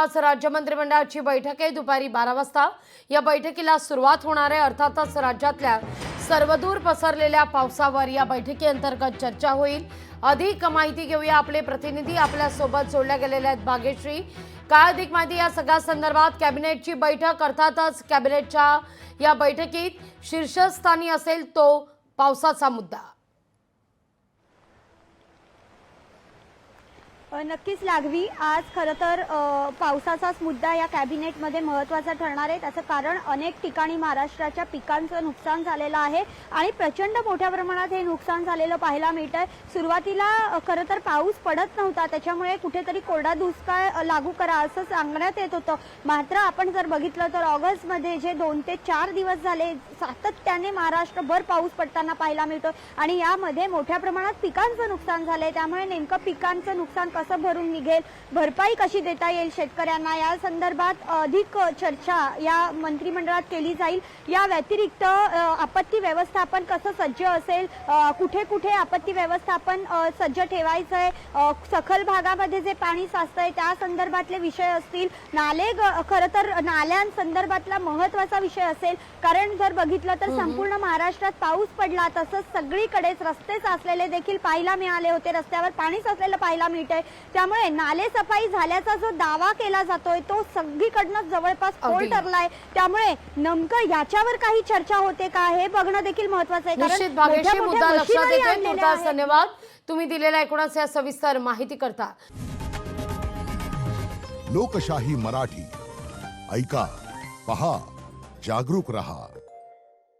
आज राज्य मंत्रिमंडळाची बैठक आहे दुपारी 12 वाजता। या बैठकीला सुरुवात होणार आहे। अर्थातच राज्यातल्या सर्वदूर पसरलेल्या पावसावर या बैठकीअंतर्गत चर्चा होईल। अधिक माहिती घेऊया, आपले प्रतिनिधी आपल्या सोबत जोडल्या गेलेले आहेत। भाग्यश्री, काय अधिक माहिती या सगळ्या संदर्भात? कॅबिनेटची बैठक, अर्थातच कॅबिनेटच्या या बैठकीत शीर्षस्थानी असेल तो पावसाचा मुद्दा। नक्कीच लागवी, आज खरं तर पावसाचाच मुद्दा या कॅबिनेटमध्ये महत्त्वाचा ठरणार आहे। त्याचं कारण अनेक ठिकाणी महाराष्ट्राच्या पिकांचं नुकसान झालेलं आहे आणि प्रचंड मोठ्या प्रमाणात हे नुकसान झालेलं पाहायला मिळतंय। सुरुवातीला खरं तर पाऊस पडत नव्हता, त्याच्यामुळे कुठेतरी कोरडा दुष्काळ लागू करा असं सांगण्यात येत होतं। मात्र आपण जर बघितलं तर ऑगस्टमध्ये जे 2 ते 4 दिवस झाले सातत्याने महाराष्ट्रभर पाऊस पडताना पाहायला मिळतो आणि यामध्ये मोठ्या प्रमाणात पिकांचं नुकसान झालंय। त्यामुळे नेमकं पिकांचं नुकसान कसं भरून निघेल, भरपाई कशी देता येईल शेतकऱ्यांना, या संदर्भात अधिक चर्चा या मंत्रिमंडळात केली जाईल। या व्यतिरिक्त आपत्ती व्यवस्थापन कसं सज्ज असेल, कुठे कुठे आपत्ती व्यवस्थापन सज्ज ठेवायचं आहे, सखल भागामध्ये जे पाणी साचतंय त्या संदर्भातले विषय असतील, नाले खरं तर नाल्यांसंदर्भातला महत्त्वाचा विषय असेल। कारण जर बघितलं तर संपूर्ण महाराष्ट्रात पाऊस पडला, तसंच सगळीकडेच रस्ते साचलेले देखील पाहायला मिळाले होते, रस्त्यावर पाणी साचलेलं पाहायला मिळतंय। त्यामुळे नाले सफाई झाल्याचा जो दावा केला जातोय तो सगळीकडनं जवळपास फोल ठरलाय। त्यामुळे नेमकं याच्यावर काही चर्चा होते का हे बघणं देखील महत्त्वाचं आहे। निश्चित भाग्यश्री, मुद्दा लक्षात येतोय। धन्यवाद तुम्ही दिलेल्या एकूणच या सविस्तर माहिती करता। लोकशाही मराठी ऐका, पहा, जागरूक रहा।